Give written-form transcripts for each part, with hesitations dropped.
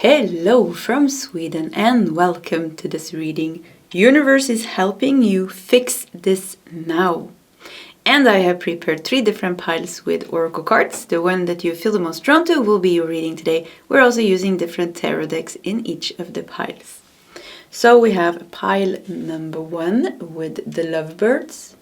Hello from Sweden and welcome to this reading. Universe is helping you fix this now. And I have prepared 3 different piles with oracle cards. The one that you feel the most drawn to will be your reading today. We're also using different tarot decks in each of the piles. So we have pile number 1 with the lovebirds.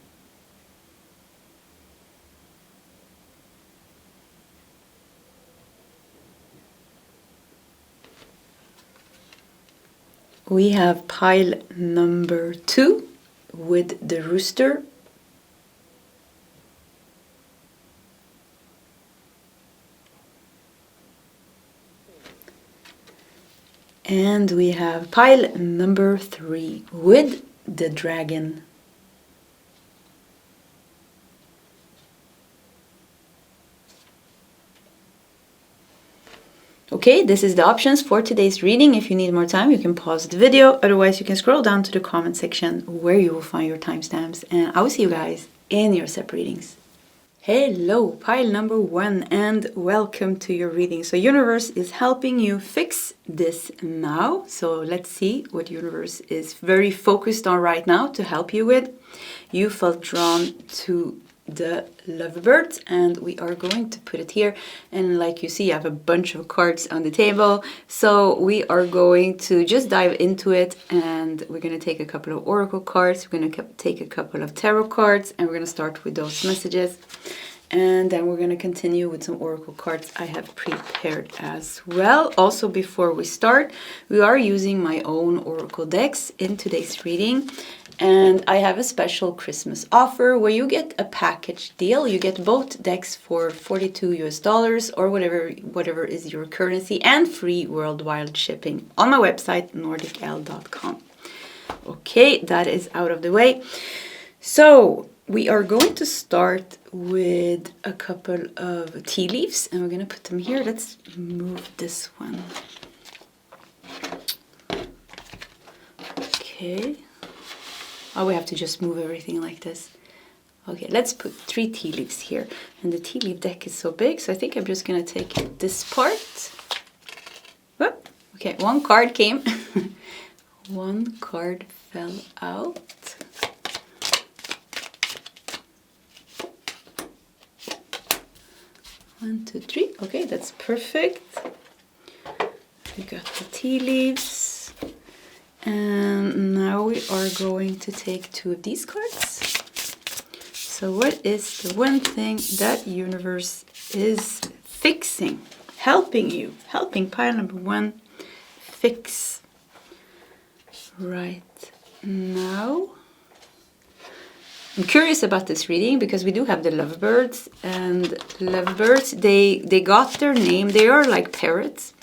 We have pile number 2 with the rooster. And we have pile number 3 with the dragon. Okay, this is the options for today's reading. If you need more time, you can pause the video. Otherwise, you can scroll down to the comment section where you will find your timestamps. And I will see you guys in your separate readings. Hello, pile number 1, and welcome to your reading. So universe is helping you fix this now. So let's see what universe is very focused on right now to help you with. You felt drawn to the lovebirds, and we are going to put it here. And like you see, I have a bunch of cards on the table, so we are going to just dive into it, and we're going to take a couple of oracle cards, we're going to take a couple of tarot cards, and we're going to start with those messages, and then we're going to continue with some oracle cards I have prepared as well. Also, before we start, we are using my own oracle decks in today's reading. And I have a special Christmas offer where you get a package deal. You get both decks for $42 or whatever is your currency, and free worldwide shipping on my website nordicl.com. Okay, that is out of the way. So we are going to start with a couple of tea leaves, and we're going to put them here. Let's move this one. Okay. Oh, we have to just move everything like this. Okay, let's put 3 tea leaves here. And the tea leaf deck is so big, so I think I'm just going to take this part. Whoop. Okay, 1 card came. 1 card fell out. One, two, 3. Okay, that's perfect. We got the tea leaves. And now we are going to take 2 of these cards. So what is the one thing that universe is fixing, helping pile number 1 fix right now? I'm curious about this reading because we do have the lovebirds, and lovebirds, they got their name. They are like parrots.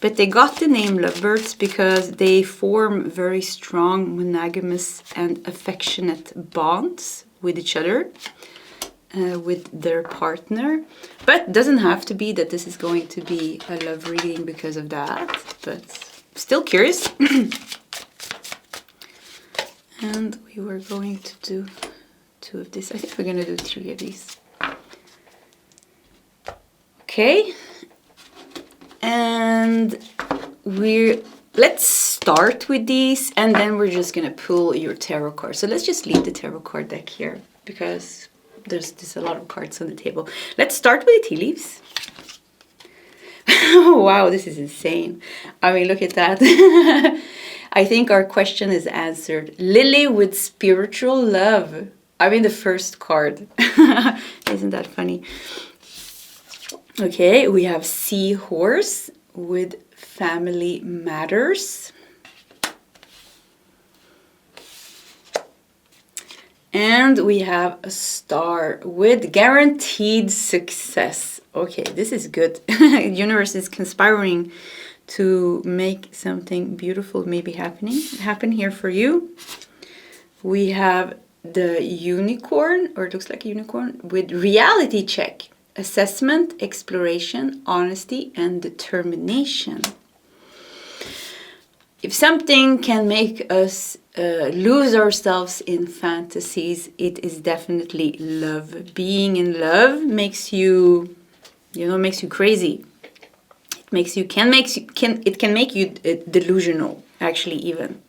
But they got the name lovebirds because they form very strong monogamous and affectionate bonds with each other, with their partner. But it doesn't have to be that this is going to be a love reading because of that. But still curious. And we were going to do 2 of this. I think we're going to do 3 of these. Okay. And let's start with these, and then we're just gonna pull your tarot card. So let's just leave the tarot card deck here because there's a lot of cards on the table. Let's start with the tea leaves. Wow, this is insane. I mean, look at that. I think our question is answered. Lily with spiritual love. I mean, the first card. Isn't that funny? Okay, we have seahorse with family matters. And we have a star with guaranteed success. Okay, this is good. Universe is conspiring to make something beautiful maybe happen here for you. We have the unicorn, or it looks like a unicorn, with reality check. Assessment, exploration, honesty, and determination. If something can make us lose ourselves in fantasies, it is definitely love. Being in love makes you, makes you crazy. It can make you delusional, actually, even.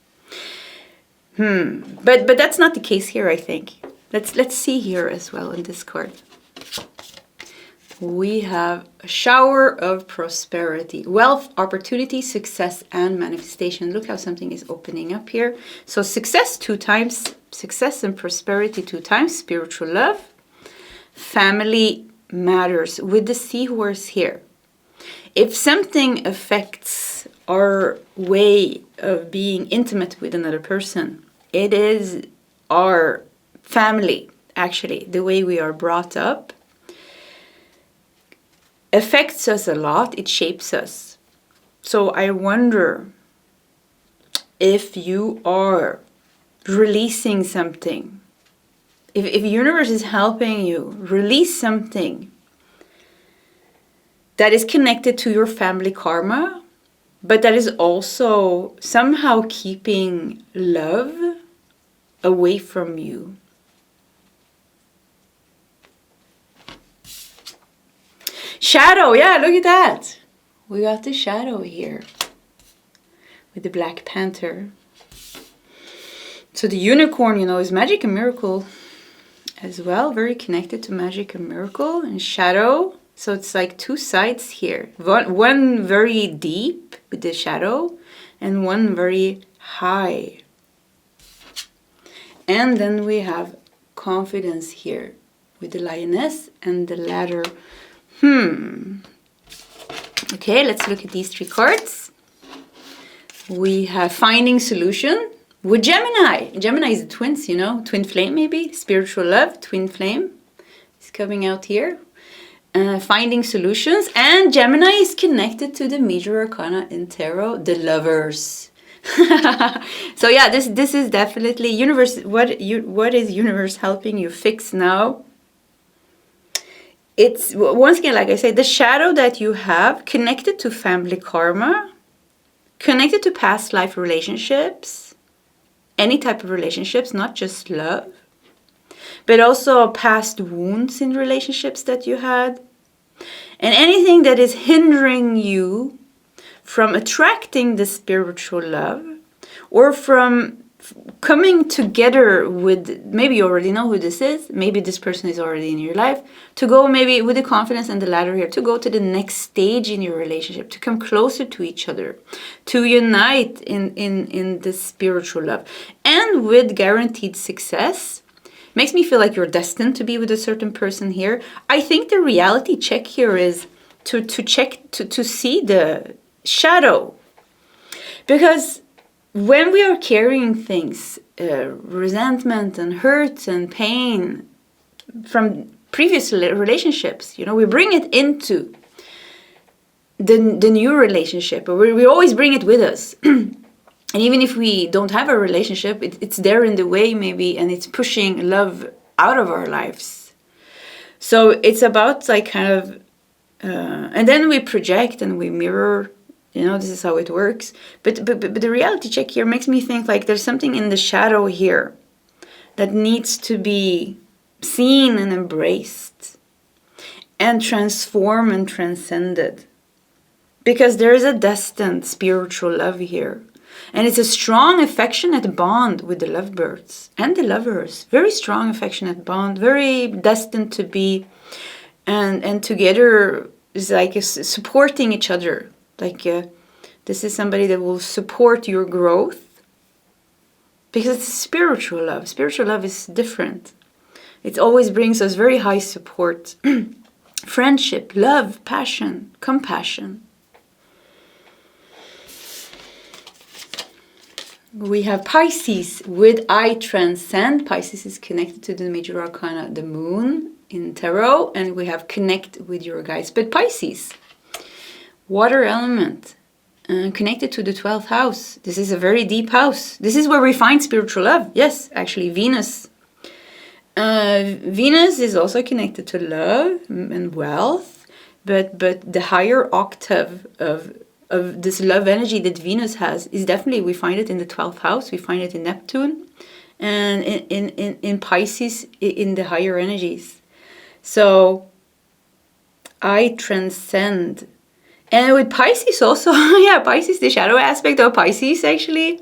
But that's not the case here, I think. Let's see here as well in this card. We have a shower of prosperity, wealth, opportunity, success, and manifestation. Look how something is opening up here. So success 2 times, success and prosperity 2 times, spiritual love, family matters with the seahorse here. If something affects our way of being intimate with another person, it is our family, actually, the way we are brought up, affects us a lot. It shapes us. So I wonder if you are releasing something, if the universe is helping you release something that is connected to your family karma, but that is also somehow keeping love away from you. Shadow, yeah, look at that. We got the shadow here with the Black Panther. So the unicorn, you know, is magic and miracle as well. Very connected to magic and miracle and shadow. So it's like 2 sides here. One very deep with the shadow and one very high. And then we have confidence here with the lioness and the ladder. Okay, let's look at these 3 cards. We have finding solution with Gemini. Gemini is the twins, you know, twin flame maybe. Spiritual love, twin flame is coming out here. Finding solutions, and Gemini is connected to the major arcana in tarot, the lovers. So yeah, this is definitely universe. What is universe helping you fix now? It's once again, like I say, the shadow that you have connected to family karma, connected to past life relationships, any type of relationships, not just love, but also past wounds in relationships that you had. And anything that is hindering you from attracting the spiritual love, or from coming together with, maybe you already know who this is, maybe this person is already in your life, to go maybe with the confidence and the ladder here, to go to the next stage in your relationship, to come closer to each other, to unite in the spiritual love. And with guaranteed success, makes me feel like you're destined to be with a certain person here. I think the reality check here is to see the shadow. Because when we are carrying things, resentment and hurt and pain from previous relationships, you know, we bring it into the new relationship, or we always bring it with us. And even if we don't have a relationship, it's there in the way maybe, and it's pushing love out of our lives. So it's about like kind of, and then we project and we mirror, you know, this is how it works. But the reality check here makes me think like there's something in the shadow here that needs to be seen and embraced and transformed and transcended. Because there is a destined spiritual love here. And it's a strong, affectionate bond with the lovebirds and the lovers. Very strong, affectionate bond, very destined to be. And together is like supporting each other. Like this is somebody that will support your growth. Because it's spiritual love. Spiritual love is different. It always brings us very high support. Friendship, love, passion, compassion. We have Pisces with I transcend. Pisces is connected to the major arcana, the moon in tarot. And we have connect with your guides. But Pisces, water element, connected to the 12th house. This is a very deep house. This is where we find spiritual love. Yes, actually Venus. Venus is also connected to love and wealth. But the higher octave of this love energy that Venus has is definitely, we find it in the 12th house, we find it in Neptune, and in Pisces, in the higher energies. So, I transcend And with Pisces also, yeah, Pisces, the shadow aspect of Pisces actually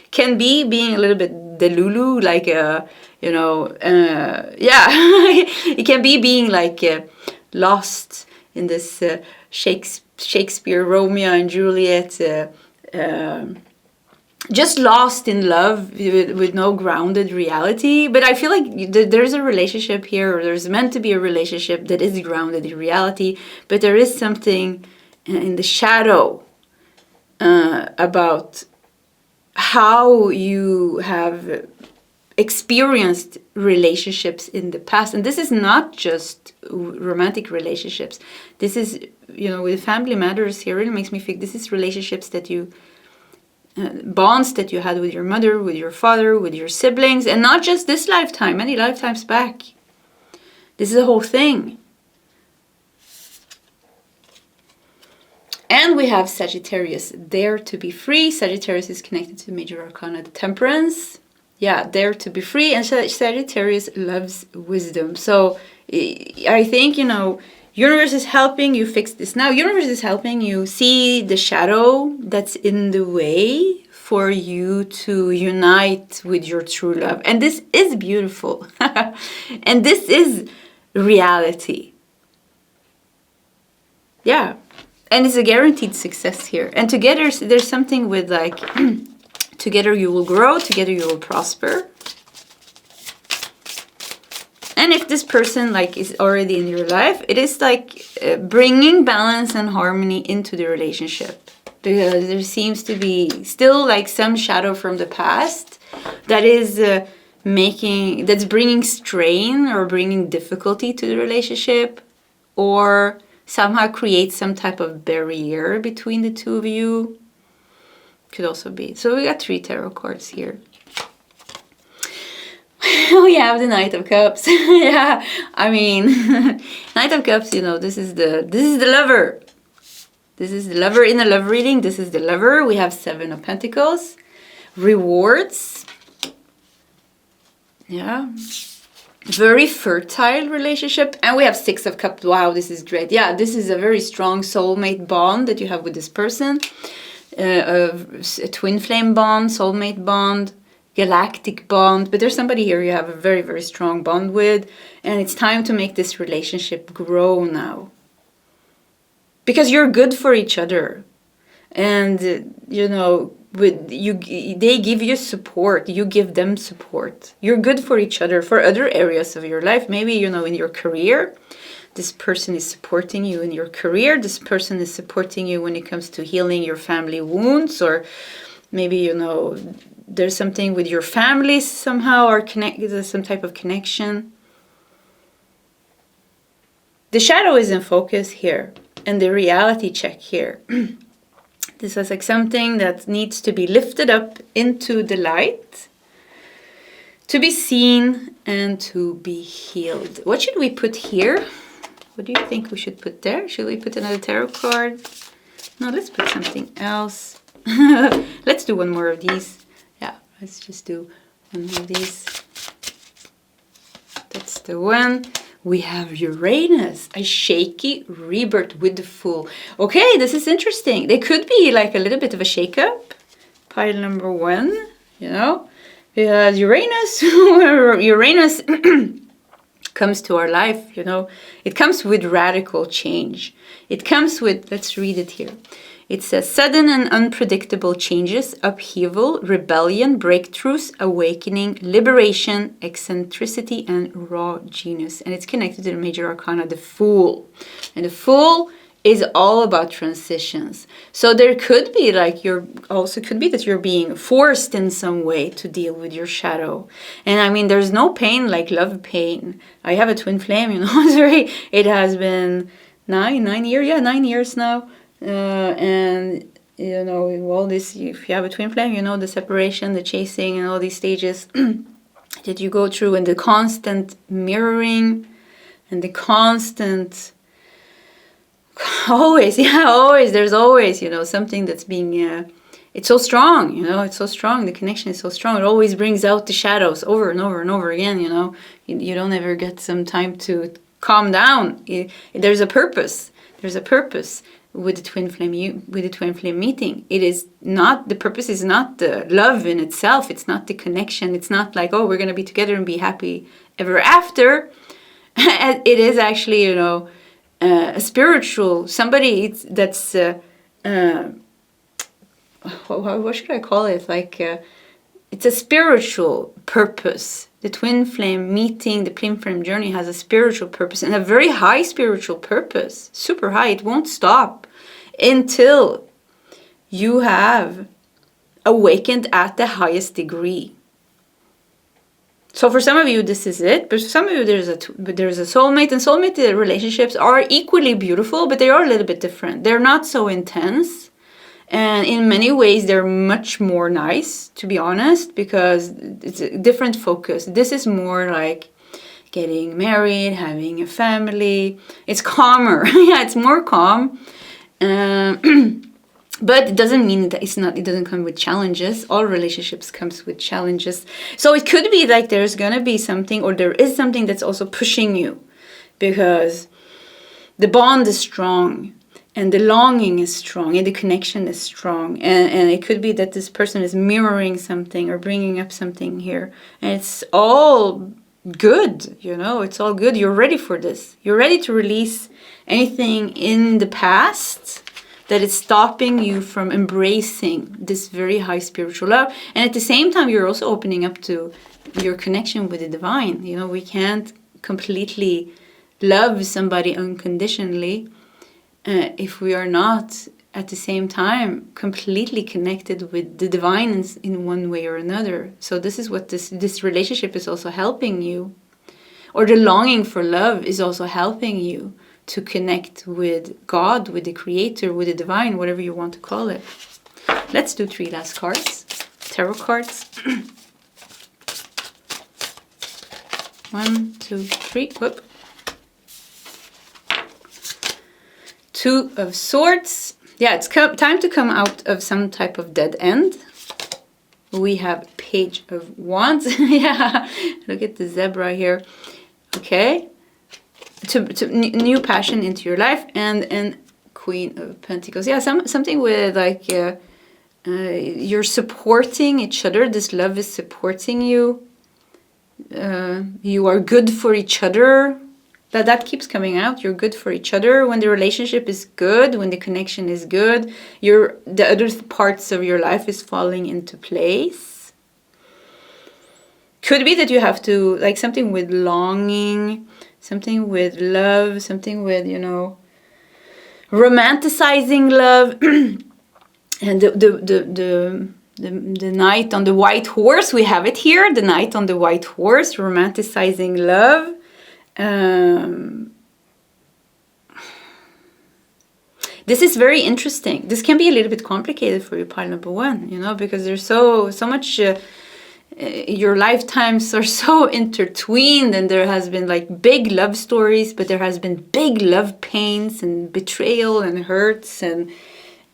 can be being a little bit delulu, like yeah, it can be being like lost in this Shakespeare Romeo and Juliet, just lost in love with no grounded reality. But I feel like there's a relationship here, or there's meant to be a relationship that is grounded in reality, but there is something in the shadow about how you have experienced relationships in the past. And this is not just romantic relationships. This is, with family matters here, it makes me think this is relationships that you, bonds that you had with your mother, with your father, with your siblings, and not just this lifetime, many lifetimes back. This is a whole thing. And we have Sagittarius, dare to be free. Sagittarius is connected to major arcana, the Temperance. Yeah, dare to be free. And Sagittarius loves wisdom. So I think, universe is helping you fix this now. Universe is helping you see the shadow that's in the way for you to unite with your true love. And this is beautiful. And this is reality. Yeah. And it's a guaranteed success here. And together, there's something with like, together you will grow, together you will prosper. And if this person like is already in your life, it is like bringing balance and harmony into the relationship. Because there seems to be still like some shadow from the past that is that's bringing strain or bringing difficulty to the relationship, or somehow create some type of barrier between the two of you. Could also be. So we got 3 tarot cards here. We have the Knight of Cups. Yeah, I mean, Knight of Cups, this is the lover. This is the lover in a love reading. This is the lover. We have 7 of Pentacles. Rewards. Yeah. Very fertile relationship. And we have 6 of Cups. Wow, this is great. Yeah, this is a very strong soulmate bond that you have with this person. A twin flame bond, soulmate bond, galactic bond. But there's somebody here you have a very, very strong bond with. And it's time to make this relationship grow now. Because you're good for each other. And, they give you support, you give them support. You're good for each other for other areas of your life. Maybe, in your career, this person is supporting you in your career. This person is supporting you when it comes to healing your family wounds, or maybe, there's something with your family somehow, or there's some type of connection. The shadow is in focus here, and the reality check here. This is like something that needs to be lifted up into the light, to be seen and to be healed. What should we put here? What do you think we should put there? Should we put another tarot card? No, let's put something else. Let's do one more of these. Yeah, let's just do one more of these. That's the one. We have Uranus, a shaky rebirth with the Fool. Okay, this is interesting. They could be like a little bit of a shake-up. Pile number 1, Because Uranus comes to our life, It comes with radical change. It comes with, let's read it here. It says, sudden and unpredictable changes, upheaval, rebellion, breakthroughs, awakening, liberation, eccentricity, and raw genius. And it's connected to the major arcana, the Fool. And the Fool is all about transitions. So there could be could be that you're being forced in some way to deal with your shadow. And I mean, there's no pain like love pain. I have a twin flame, it has been 9 years, 9 years now. And all this, if you have a twin flame, the separation, the chasing, and all these stages that you go through, and the constant mirroring, and the constant always, there's always, something that's being, it's so strong, it's so strong, the connection is so strong, it always brings out the shadows over and over and over again, you don't ever get some time to calm down. There's a purpose. with the twin flame meeting. It is not, the purpose is not the love in itself. It's not the connection. It's not like, oh, we're going to be together and be happy ever after. It is actually, you know, a spiritual, somebody that's, what should I call it? Like, it's a spiritual purpose. The twin flame meeting, the twin flame journey has a spiritual purpose, and a very high spiritual purpose, super high. It won't stop until you have awakened at the highest degree. So for some of you, this is it. But for some of you, there's a soulmate, and soulmate relationships are equally beautiful, but they are a little bit different. They're not so intense. And in many ways, they're much more nice, to be honest, because it's a different focus. This is more like getting married, having a family. It's calmer. Yeah, it's more calm. But it doesn't mean that it doesn't come with challenges. All relationships comes with challenges. So it could be like there's going to be something, or there is something that's also pushing you, because the bond is strong. And the longing is strong, and the connection is strong. And it could be that this person is mirroring something or bringing up something here. And it's all good, you know, it's all good. You're ready for this. You're ready to release anything in the past that is stopping you from embracing this very high spiritual love. And at the same time, you're also opening up to your connection with the divine. You know, we can't completely love somebody unconditionally if we are not at the same time completely connected with the divine in one way or another. So this is what this relationship is also helping you, or the longing for love is also helping you to connect with God, with the creator, with the divine, whatever you want to call it. Let's do 3 last cards, tarot cards. 1, 2, 3. Whoop. 2 of Swords. Yeah, it's time to come out of some type of dead end. We have Page of Wands. Yeah, look at the zebra here. Okay. To new passion into your life, and Queen of Pentacles. Yeah, something with like you're supporting each other. This love is supporting you. You are good for each other. That keeps coming out. You're good for each other. When the relationship is good, when the connection is good, the other parts of your life is falling into place. Could be that you have to, like, something with longing, something with love, something with, you know, romanticizing love. And the knight on the white horse, we have it here. The knight on the white horse, romanticizing love. This is very interesting. This can be a little bit complicated for you, pile number 1, you know, because there's so much, your lifetimes are so intertwined, and there has been like big love stories, but there has been big love pains and betrayal and hurts and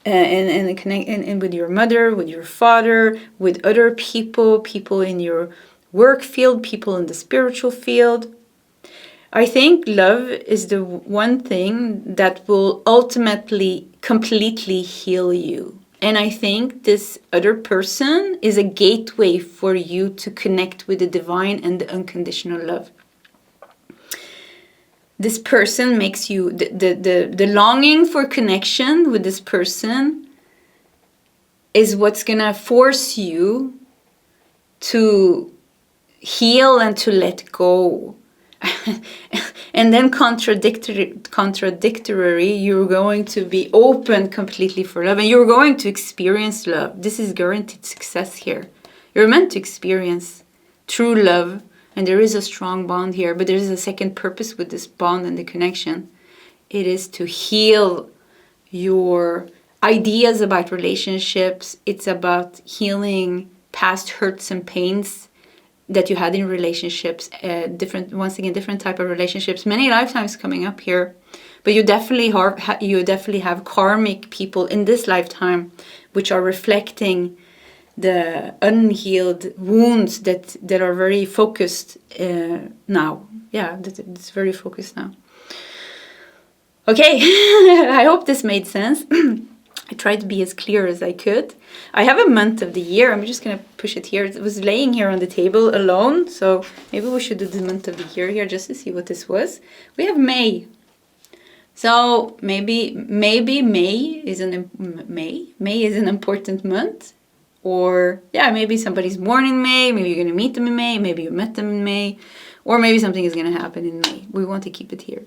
with your mother, with your father, with other people in your work field, people in the spiritual field. I think love is the one thing that will ultimately completely heal you. And I think this other person is a gateway for you to connect with the divine and the unconditional love. This person makes you, the longing for connection with this person is what's gonna force you to heal and to let go. And then contradictory, you're going to be open completely for love, and you're going to experience love. This is guaranteed success here. You're meant to experience true love, and there is a strong bond here, but there is a second purpose with this bond and the connection. It is to heal your ideas about relationships. It's about healing past hurts and pains that you had in relationships, different type of relationships, many lifetimes coming up here. But you definitely have karmic people in this lifetime, which are reflecting the unhealed wounds that are very focused now. Yeah, it's very focused now. Okay, I hope this made sense. I tried to be as clear as I could. I have a month of the year. I'm just going to push it here. It was laying here on the table alone. So maybe we should do the month of the year here just to see what this was. We have May. So maybe May is an important month. Or yeah, maybe somebody's born in May. Maybe you're going to meet them in May. Maybe you met them in May. Or maybe something is going to happen in May. We want to keep it here.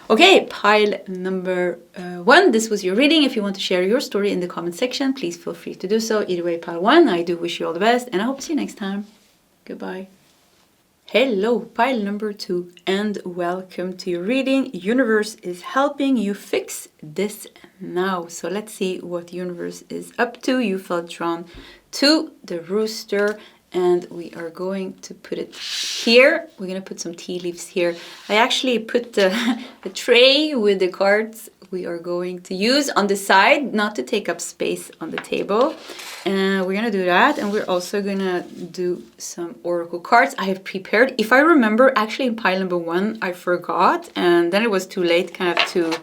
Okay, pile number 1. This was your reading. If you want to share your story in the comment section, please feel free to do so. Either way, pile 1, I do wish you all the best, and I hope to see you next time. Goodbye. Hello, pile number 2, and welcome to your reading. Universe is helping you fix this now. So let's see what the universe is up to. You felt drawn to the rooster, and we are going to put it here. We're going to put some tea leaves here. I actually put the tray with the cards we are going to use on the side, not to take up space on the table. And we're going to do that. And we're also going to do some oracle cards I have prepared. If I remember, actually in pile number 1, I forgot. And then it was too late kind of to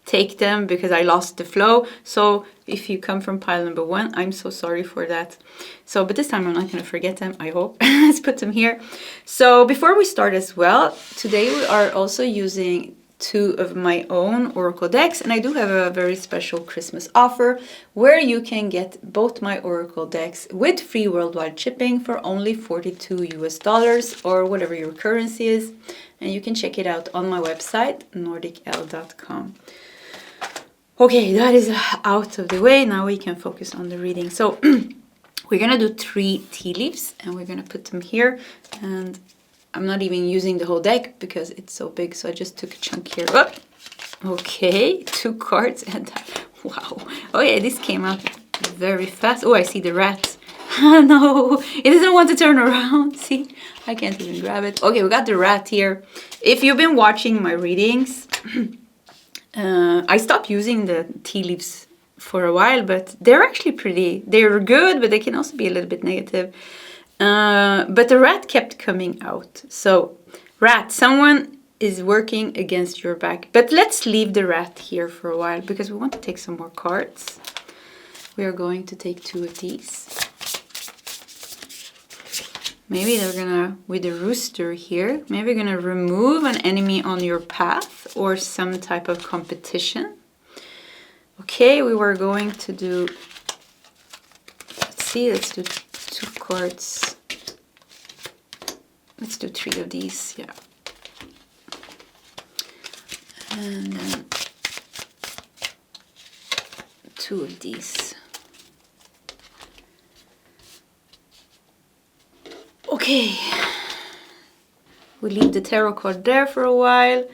take them because I lost the flow. So if you come from pile number 1, I'm so sorry for that. So, but this time I'm not going to forget them, I hope. Let's put them here. So before we start as well, today we are also using 2 of my own oracle decks, and I do have a very special Christmas offer where you can get both my oracle decks with free worldwide shipping for only $42 US or whatever your currency is, and you can check it out on my website nordicl.com. Okay, that is out of the way. Now we can focus on the reading. So we're gonna do 3 tea leaves, and we're gonna put them here. And I'm not even using the whole deck because it's so big. So I just took a chunk here. Oh, okay, 2 cards, and wow. Oh yeah, this came out very fast. Oh, I see the rat. No, it doesn't want to turn around. See, I can't even grab it. Okay, we got the rat here. If you've been watching my readings, I stopped using the tea leaves for a while, but they're actually they're good, but they can also be a little bit negative. But the rat kept coming out. So, rat, someone is working against your back. But let's leave the rat here for a while because we want to take some more cards. We are going to take 2 of these. Maybe they're gonna, with the rooster here, maybe we're gonna remove an enemy on your path or some type of competition. Okay, we were going to do, let's do 2 cards. Let's do 3 of these, yeah. And then 2 of these. Okay, we leave the tarot card there for a while,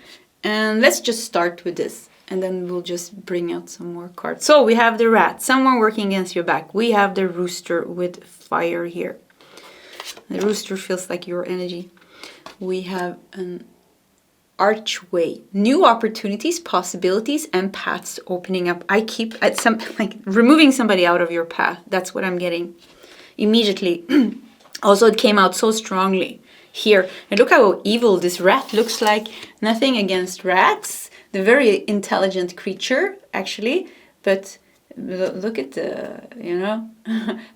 and let's just start with this, and then we'll just bring out some more cards. So we have the rat, someone working against your back. We have the rooster with fire here. The rooster feels like your energy. We have an archway, new opportunities, possibilities, and paths opening up. I keep removing somebody out of your path. That's what I'm getting immediately. Also, it came out so strongly here. And look how evil this rat looks like. Nothing against rats. They're very intelligent creature, actually. But look at the,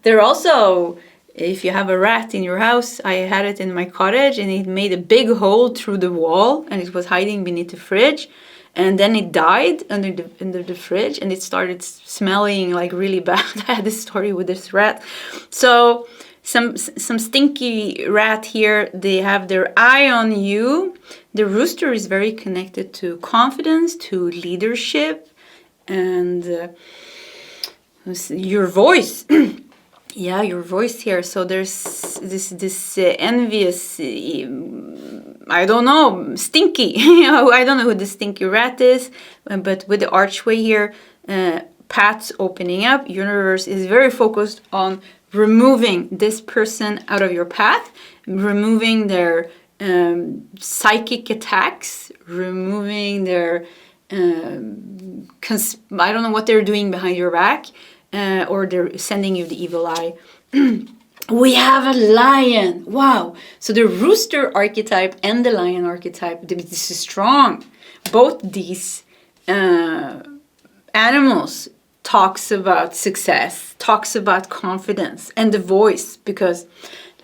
They're also, if you have a rat in your house, I had it in my cottage, and it made a big hole through the wall, and it was hiding beneath the fridge. And then it died under the fridge, and it started smelling like really bad. I had this story with this rat. So some stinky rat here, they have their eye on you. The rooster is very connected to confidence, to leadership, and your voice. Yeah, your voice here. So there's this envious, I don't know, stinky. I don't know who the stinky rat is, but with the archway here, paths opening up. Universe is very focused on removing this person out of your path, removing their psychic attacks, removing their I don't know what they're doing behind your back, or they're sending you the evil eye. We have a lion. Wow. So the rooster archetype and the lion archetype, this is strong. Both these Animals talks about success, talks about confidence, and the voice, because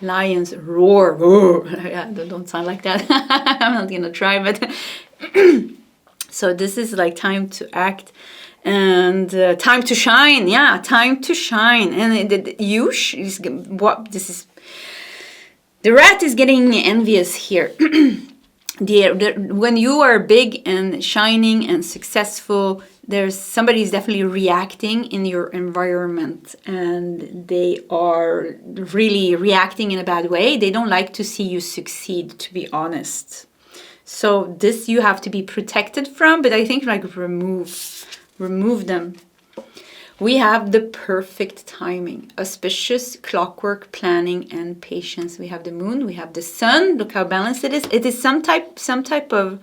lions roar. Roar. Yeah, don't sound like that. I'm not gonna try, but so this is like time to act and time to shine. Yeah, time to shine. And the rat is getting envious here. When you are big and shining and successful, there's somebody is definitely reacting in your environment, and they are really reacting in a bad way. They don't like to see you succeed, to be honest. So this you have to be protected from, but I think like remove them. We have the perfect timing, auspicious clockwork, planning, and patience. We have the moon, we have the sun. Look how balanced it is. It is some type of,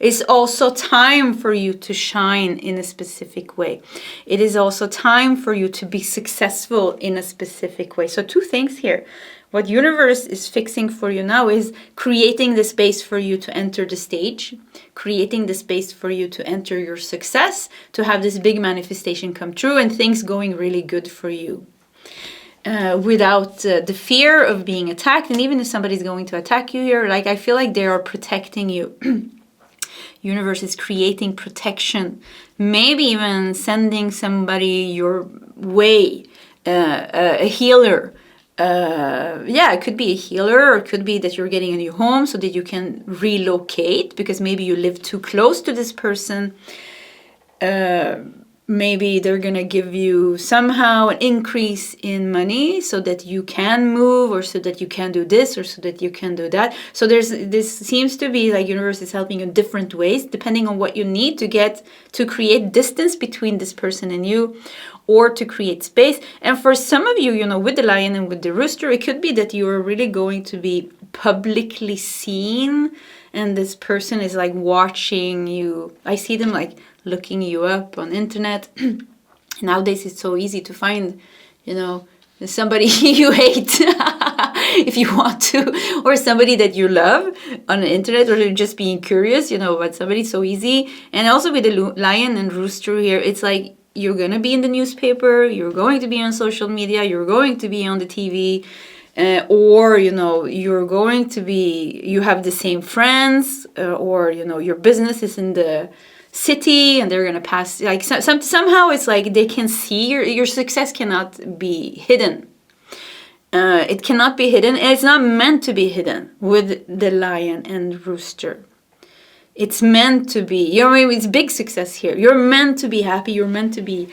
it's also time for you to shine in a specific way. It is also time for you to be successful in a specific way. So two things here. What universe is fixing for you now is creating the space for you to enter the stage, creating the space for you to enter your success, to have this big manifestation come true and things going really good for you. Without the fear of being attacked. And even if somebody's going to attack you here, like I feel like they are protecting you. Universe is creating protection. Maybe even sending somebody your way, a healer. It could be a healer, or it could be that you're getting a new home so that you can relocate because maybe you live too close to this person. Maybe they're gonna give you somehow an increase in money so that you can move, or so that you can do this, or so that you can do that. So this seems to be like universe is helping you in different ways depending on what you need to create distance between this person and you, or to create space. And for some of you, with the lion and with the rooster, it could be that you are really going to be publicly seen, and this person is like watching you. I see them like looking you up on internet. Nowadays it's so easy to find, somebody you hate if you want to, or somebody that you love on the internet, or just being curious, about somebody. So easy. And also with the lion and rooster here, it's like you're going to be in the newspaper, you're going to be on social media, you're going to be on the TV, or, you're going to be, you have the same friends, or, your business is in the city and they're going to pass, like somehow it's like they can see your success cannot be hidden. It cannot be hidden, and it's not meant to be hidden with the lion and rooster. It's meant to be, it's big success here. You're meant to be happy. You're meant to be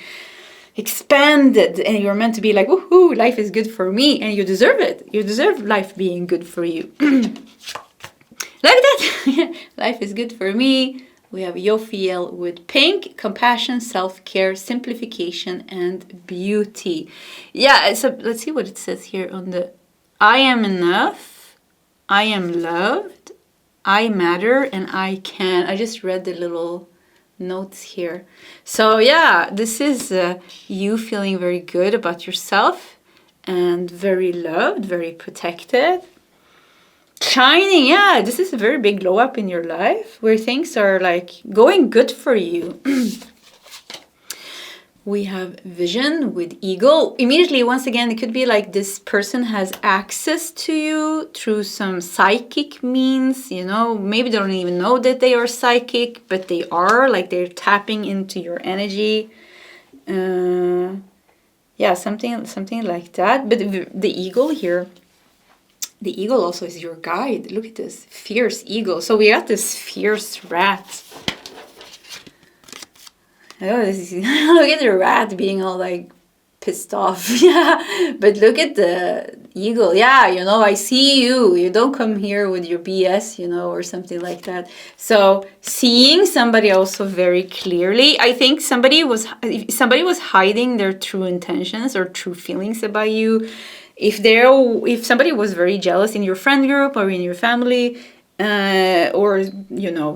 expanded, and you're meant to be like, woohoo, life is good for me, and you deserve it. You deserve life being good for you. Like that. Life is good for me. We have Yophiel with pink, compassion, self-care, simplification, and beauty. Yeah, so let's see what it says here on the I am enough, I am loved, I matter, and I can. I just read the little notes here. So yeah, this is you feeling very good about yourself and very loved, very protected. Shining, yeah, this is a very big glow up in your life where things are like going good for you. We have vision with eagle. Immediately, once again, it could be like this person has access to you through some psychic means, maybe they don't even know that they are psychic, but they are, like they're tapping into your energy. Yeah, something like that. But the eagle here, the eagle also is your guide. Look at this fierce eagle. So we got this fierce rat. Oh, look at the rat being all like pissed off. Yeah, but look at the eagle. Yeah, I see you. You don't come here with your BS, or something like that. So seeing somebody also very clearly. I think somebody was hiding their true intentions or true feelings about you. If somebody was very jealous in your friend group or in your family, or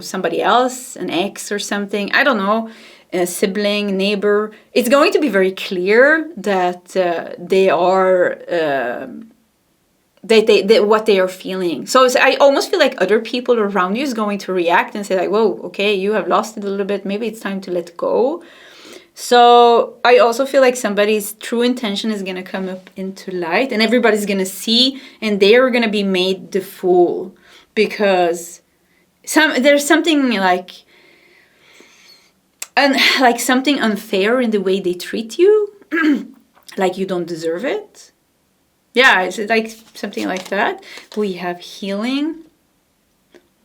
somebody else, an ex or something, I don't know, a sibling, neighbor, it's going to be very clear that they are what they are feeling. So I almost feel like other people around you is going to react and say like, whoa, okay, you have lost it a little bit. Maybe it's time to let go. So I also feel like somebody's true intention is going to come up into light, and everybody's going to see, and they are going to be made the fool, because there's something like something unfair in the way they treat you, like you don't deserve it. Yeah, it's like something like that. We have healing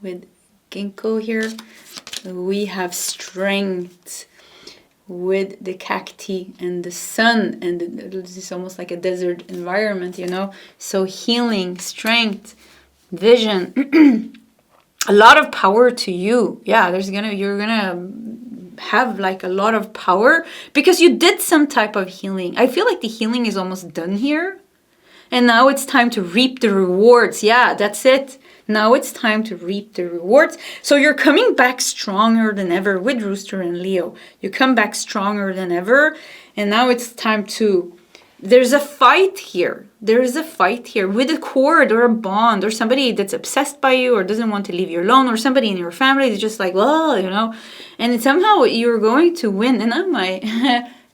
with ginkgo here. We have strength with the cacti and the sun, and this is almost like a desert environment, you know. So healing, strength, vision, a lot of power to you. Yeah, you're gonna have like a lot of power because you did some type of healing. I feel like the healing is almost done here. And now it's time to reap the rewards. Yeah, that's it. Now it's time to reap the rewards. So you're coming back stronger than ever with Rooster and Leo. You come back stronger than ever. And now it's time to... There's a fight here. There is a fight here with a cord or a bond, or somebody that's obsessed by you or doesn't want to leave you alone, or somebody in your family is just like, well, you know. And somehow you're going to win. And now my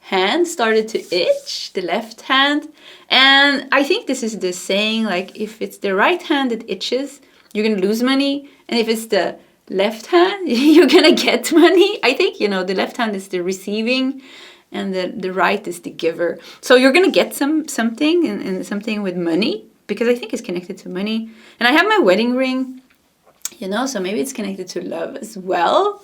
hand started to itch, the left hand. And I think this is the saying, like, if it's the right hand that itches, you're going to lose money. And if it's the left hand, you're going to get money. I think, you know, the left hand is the receiving and the right is the giver. So you're going to get something and something with money, because I think it's connected to money. And I have my wedding ring, you know, so maybe it's connected to love as well.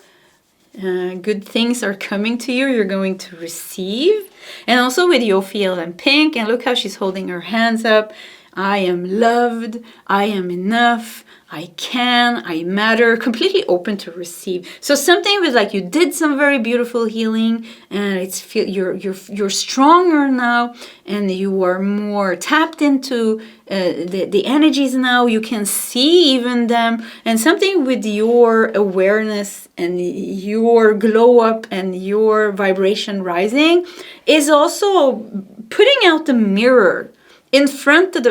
Good things are coming to you. You're going to receive. And also with Yophiel and Pink. And look how she's holding her hands up. I am loved. I am enough. I can. I matter. Completely open to receive. So something with like you did some very beautiful healing, and you're stronger now, and you are more tapped into the energies now. You can see even them, and something with your awareness and your glow up and your vibration rising is also putting out the mirror in front of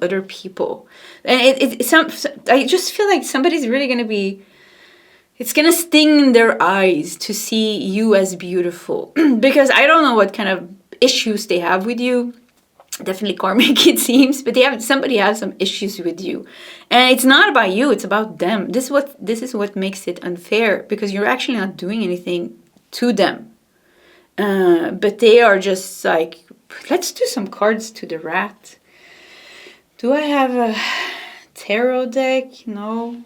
other people. And I just feel like somebody's really going to be, it's going to sting in their eyes to see you as beautiful. Because I don't know what kind of issues they have with you. Definitely karmic, it seems. But somebody has some issues with you. And it's not about you, it's about them. This is what makes it unfair. Because you're actually not doing anything to them. But they are just like, let's do some cards to the rat. Do I have a tarot deck? No.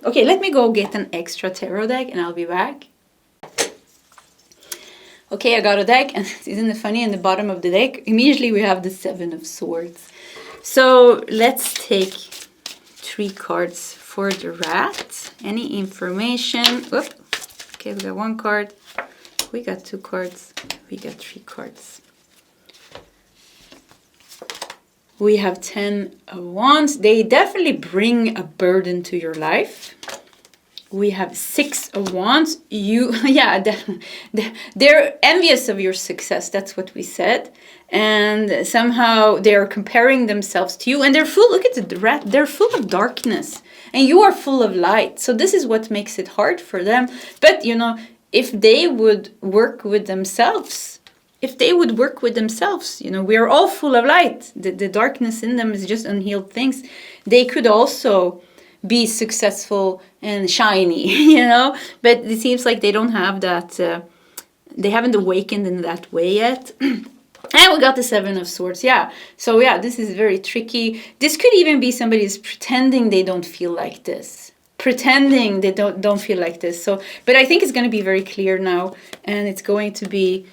Okay, let me go get an extra tarot deck and I'll be back. Okay, I got a deck, and isn't it funny, in the bottom of the deck, immediately we have the 7 of Swords. So let's take 3 cards for the rat. Any information? Oop. Okay, we got 1 card. We got 2 cards. We got 3 cards. We have 10 of Wands. They definitely bring a burden to your life. We have 6 of Wands. They're envious of your success. That's what we said. And somehow they're comparing themselves to you. And they're full, look at the rat, they're full of darkness. And you are full of light. So this is what makes it hard for them. But, you know, if they would work with themselves, you know, we are all full of light. The darkness in them is just unhealed things. They could also be successful and shiny, you know, but it seems like they don't have that, they haven't awakened in that way yet. And we got the 7 of Swords, yeah. So yeah, this is very tricky. This could even be somebody who's pretending they don't feel like this. Pretending they don't feel like this. So, but I think it's going to be very clear now, and it's going to be...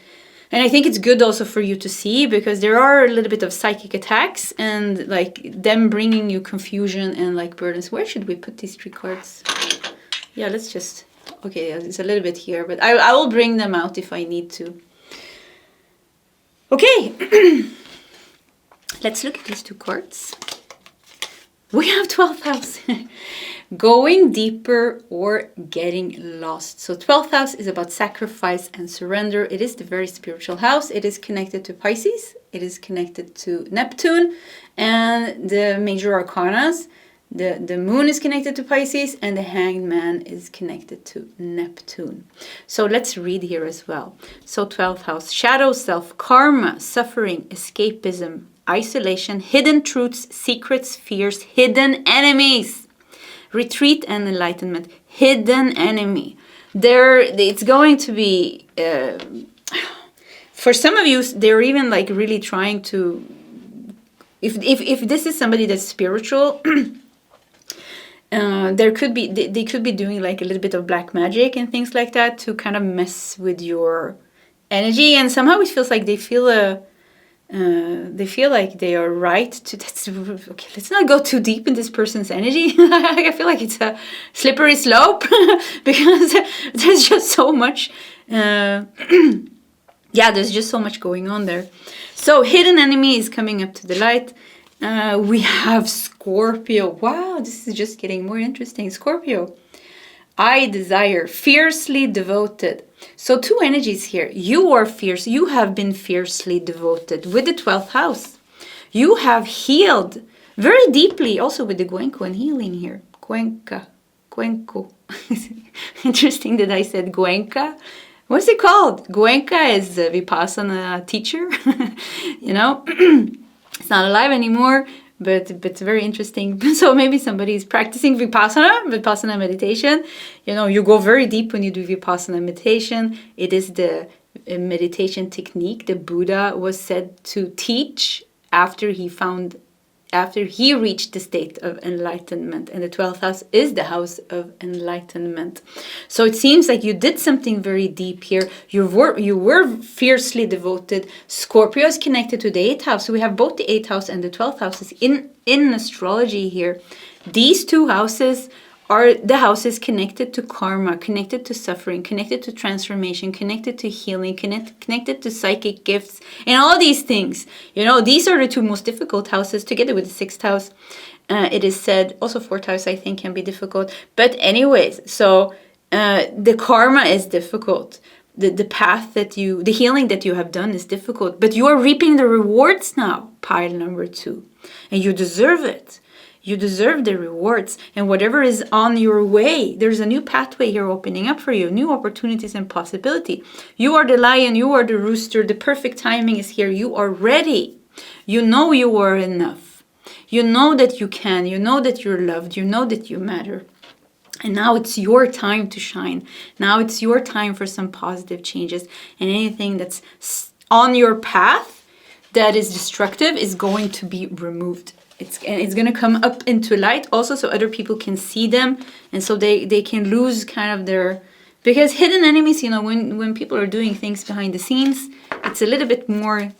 And I think it's good also for you to see, because there are a little bit of psychic attacks and like them bringing you confusion and like burdens. Where should we put these 3 cards? Yeah, let's just... Okay, it's a little bit here, but I will bring them out if I need to. Okay. Let's look at these 2 cards. We have 12th house. Going deeper or getting lost. So 12th house is about sacrifice and surrender. It is the very spiritual house. It is connected to Pisces. It is connected to Neptune and the major arcanas. The moon is connected to Pisces and the hanged man is connected to Neptune. So let's read here as well. So 12th house, shadow self, karma, suffering, escapism, isolation, hidden truths, secrets, fears, hidden enemies, retreat and enlightenment, hidden enemy. It's going to be, for some of you, they're even like really trying to, if this is somebody that's spiritual, they could be doing like a little bit of black magic and things like that to kind of mess with your energy, and somehow it feels like they feel like they are right to. Okay, let's not go too deep in this person's energy. I feel like it's a slippery slope because there's just so much. There's just so much going on there. So hidden enemy is coming up to the light. We have Scorpio. Wow, this is just getting more interesting. Scorpio. I desire, fiercely devoted. So two energies here. You are fierce. You have been fiercely devoted with the 12th house. You have healed very deeply, also with the Goenka and healing here. Goenka. Interesting that I said Goenka. What's it called? Goenka is a Vipassana teacher. It's not alive anymore, but it's very interesting. So maybe somebody is practicing Vipassana meditation. You go very deep when you do Vipassana meditation. It is the meditation technique the Buddha was said to teach after he reached the state of enlightenment. And the 12th house is the house of enlightenment. So it seems like you did something very deep here. You were fiercely devoted. Scorpio is connected to the 8th house. So we have both the 8th house and the 12th houses in astrology here. These two houses are the houses connected to karma, connected to suffering, connected to transformation, connected to healing, connected to psychic gifts, and all these things. These are the two most difficult houses together with the 6th house. It is said, also 4th house I think can be difficult. But anyways, so the karma is difficult. The path the healing that you have done is difficult. But you are reaping the rewards now, pile number 2. And you deserve it. You deserve the rewards, and whatever is on your way, there's a new pathway here opening up for you, new opportunities and possibility. You are the lion, you are the rooster, the perfect timing is here. You are ready. You know you are enough. You know that you can. You know that you're loved. You know that you matter. And now it's your time to shine. Now it's your time for some positive changes, and anything that's on your path that is destructive is going to be removed. It's going to come up into light also, so other people can see them, and so they can lose kind of their, because hidden enemies, when people are doing things behind the scenes, it's a little bit more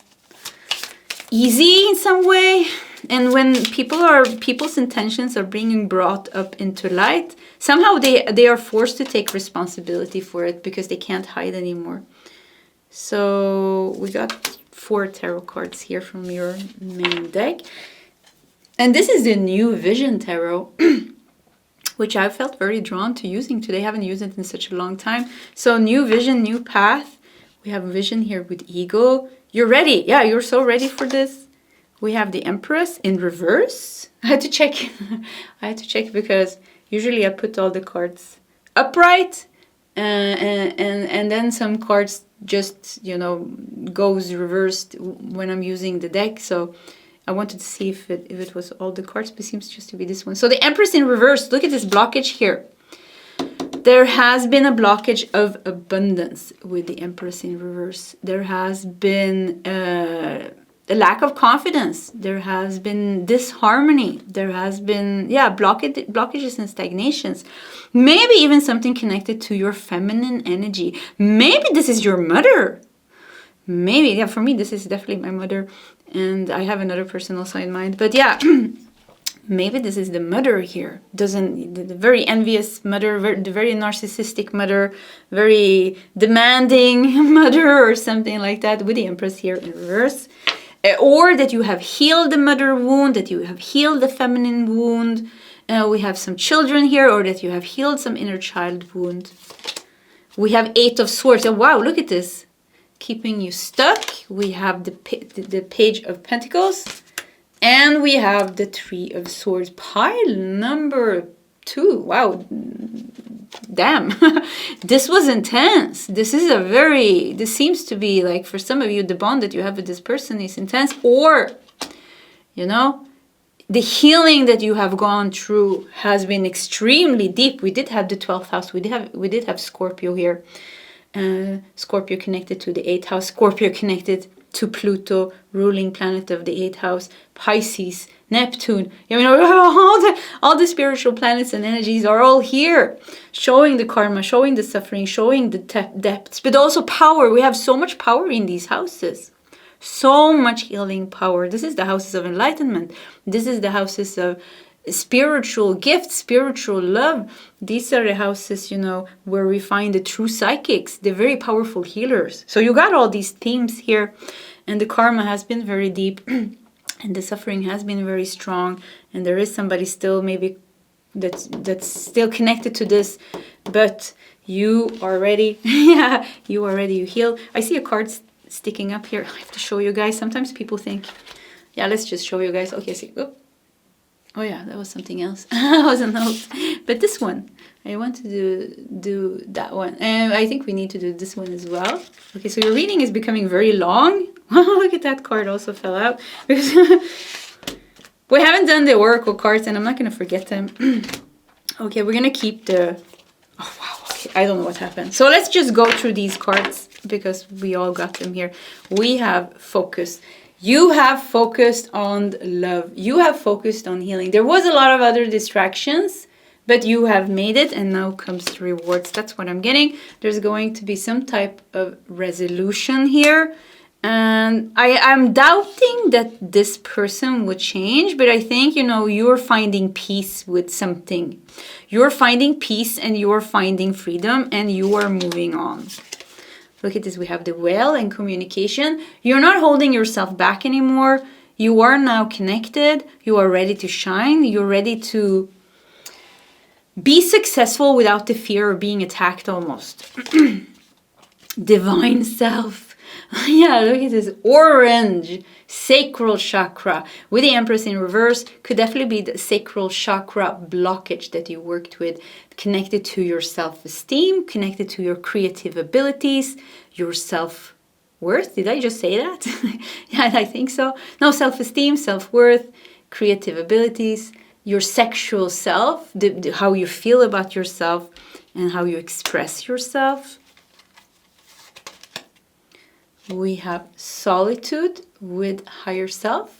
easy in some way. And when people's intentions are being brought up into light, somehow they are forced to take responsibility for it because they can't hide anymore. So we got 4 tarot cards here from your main deck. And this is the New Vision Tarot, which I felt very drawn to using today. I haven't used it in such a long time. So new vision, new path. We have vision here with Eagle. You're ready. Yeah, you're so ready for this. We have the Empress in reverse. I had to check. Because usually I put all the cards upright. And then some cards just, goes reversed when I'm using the deck. So I wanted to see if it was all the cards, but it seems just to be this one. So the Empress in reverse, look at this blockage here. There has been a blockage of abundance with the Empress in reverse. There has been a lack of confidence. There has been disharmony. There has been, blockages and stagnations. Maybe even something connected to your feminine energy. Maybe this is your mother. Maybe, for me, this is definitely my mother. And I have another person also in mind. But maybe this is the mother here. The very envious mother, the very narcissistic mother, very demanding mother or something like that with the Empress here in reverse. or that you have healed the mother wound, that you have healed the feminine wound. We have some children here, or that you have healed some inner child wound. We have 8 of Swords. Oh, wow, look at this. Keeping you stuck. We have the Page of Pentacles. And we have the 3 of Swords. Pile number 2. Wow. Damn. This was intense. This seems to be like, for some of you, the bond that you have with this person is intense. Or, you know, the healing that you have gone through has been extremely deep. We did have the 12th house. We did have Scorpio here. Scorpio connected to the 8th house. Scorpio connected to Pluto, ruling planet of the 8th house. Pisces, Neptune. You know, all the spiritual planets and energies are all here, showing the karma, showing the suffering, showing the depths, but also power. We have so much power in these houses. So much healing power. This is the houses of enlightenment. This is the houses of spiritual gifts, spiritual love. These are the houses, you know, where we find the true psychics, the very powerful healers. So you got all these themes here, and the karma has been very deep, and the suffering has been very strong, and there is somebody still maybe that's still connected to this, but you are ready. Yeah, you are ready. You heal. I see a card sticking up here. I have to show you guys. Sometimes people think, yeah, let's just show you guys. Okay, see. Oh yeah, that was something else. That was a note. But this one, I want to do that one. And I think we need to do this one as well. Okay, so your reading is becoming very long. Look at that card also fell out. Because we haven't done the oracle cards, and I'm not going to forget them. Okay, we're going to keep the... Oh, wow. Okay, I don't know what happened. So let's just go through these cards, because we all got them here. We have focus. You have focused on love. You have focused on healing. There was a lot of other distractions, but you have made it, and now comes the rewards. That's what I'm getting. There's going to be some type of resolution here. And I'm doubting that this person would change, but I think, you know, you're finding peace with something. You're finding peace, and you're finding freedom, and you are moving on. Look at this. We have the whale and communication. You're not holding yourself back anymore. You are now connected. You are ready to shine. You're ready to be successful without the fear of being attacked almost. Divine self. Yeah, look at this. Orange. Sacral chakra. With the Empress in reverse, could definitely be the sacral chakra blockage that you worked with. Connected to your self-esteem, connected to your creative abilities, your self-worth. Did I just say that? Yeah, I think so. No, self-esteem, self-worth, creative abilities, your sexual self, how you feel about yourself, and how you express yourself. We have solitude with higher self.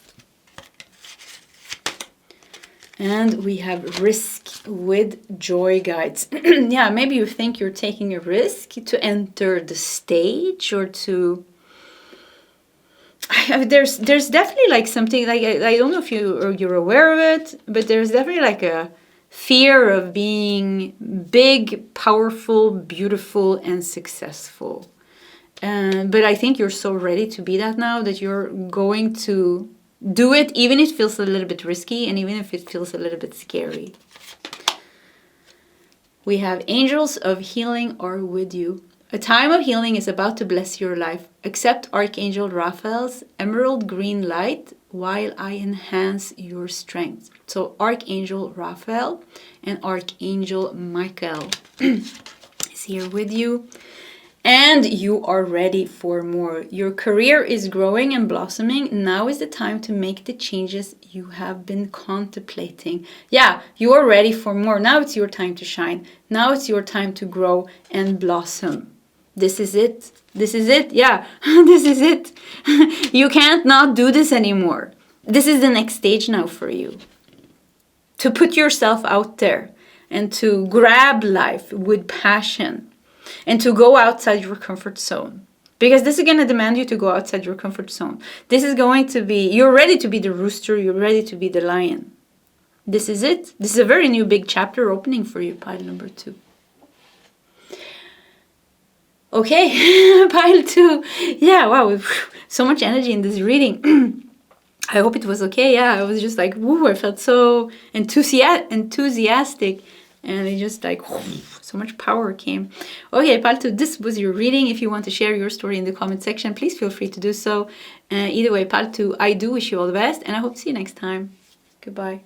And we have risk with joy guides. Yeah, maybe you think you're taking a risk to enter the stage, or to... There's definitely like something, like I don't know if you're aware of it, but there's definitely like a fear of being big, powerful, beautiful, and successful. But I think you're so ready to be that now, that you're going to do it, even if it feels a little bit risky, and even if it feels a little bit scary. We have angels of healing are with you. A time of healing is about to bless your life. Accept Archangel Raphael's emerald green light while I enhance your strength. So Archangel Raphael and Archangel Michael is here with you. And you are ready for more. Your career is growing and blossoming. Now is the time to make the changes you have been contemplating. Yeah, you are ready for more. Now it's your time to shine. Now it's your time to grow and blossom. This is it. This is it. Yeah, this is it. You can't not do this anymore. This is the next stage now for you. To put yourself out there and to grab life with passion. And to go outside your comfort zone. Because this is going to demand you to go outside your comfort zone. This is going to be, you're ready to be the rooster, you're ready to be the lion. This is it. This is a very new big chapter opening for you, pile number 2. Okay, pile 2. Yeah, wow, so much energy in this reading. I hope it was okay. Yeah, I was just like, woo, I felt so enthusiastic. And it just like, so much power came. Okay, pile 2, this was your reading. If you want to share your story in the comment section, please feel free to do so. Either way, pile 2, I do wish you all the best. And I hope to see you next time. Goodbye.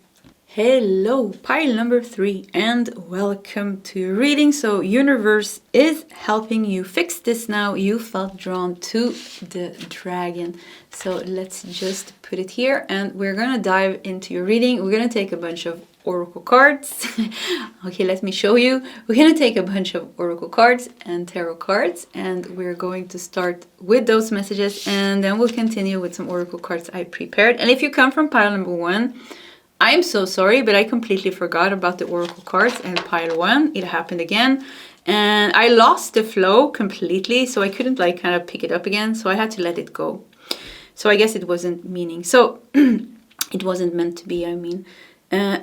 Hello, pile number 3, and welcome to your reading. So universe is helping you fix this now. You felt drawn to the dragon. So let's just put it here and we're gonna dive into your reading. We're gonna take a bunch of oracle cards. Okay, let me show you. We're gonna take a bunch of oracle cards and tarot cards, and we're going to start with those messages, and then we'll continue with some oracle cards I prepared. And if you come from pile number 1, I'm so sorry, but I completely forgot about the oracle cards and pile 1. It happened again. And I lost the flow completely, so I couldn't like kind of pick it up again. So I had to let it go. So I guess it wasn't meaning. So it wasn't meant to be, I mean.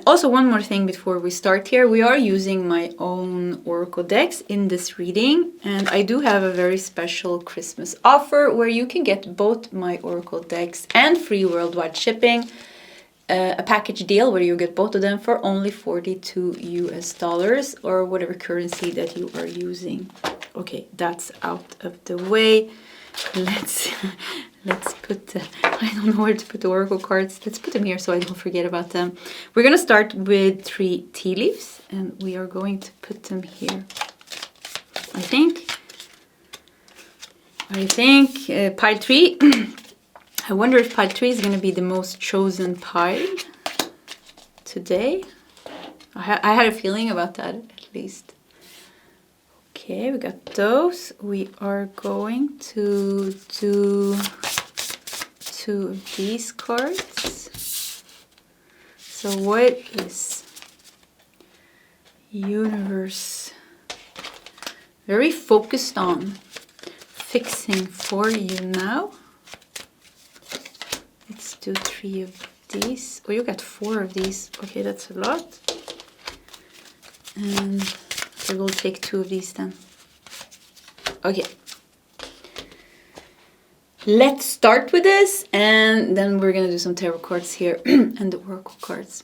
Also, one more thing before we start here. We are using my own oracle decks in this reading. And I do have a very special Christmas offer where you can get both my oracle decks and free worldwide shipping. A package deal where you get both of them for only $42 US or whatever currency that you are using. Okay, that's out of the way. Let's put I don't know where to put the oracle cards. Let's put them here so I don't forget about them. We're gonna start with 3 tea leaves, and we are going to put them here. I think pile 3. I wonder if pile 3 is going to be the most chosen pile today. I had a feeling about that, at least. Okay, we got those. We are going to do 2 of these cards. So what is universe very focused on fixing for you now? Let's do 3 of these. Oh, you got 4 of these. Okay, that's a lot. And we will take 2 of these then. Okay. Let's start with this, and then we're gonna do some tarot cards here and the oracle cards.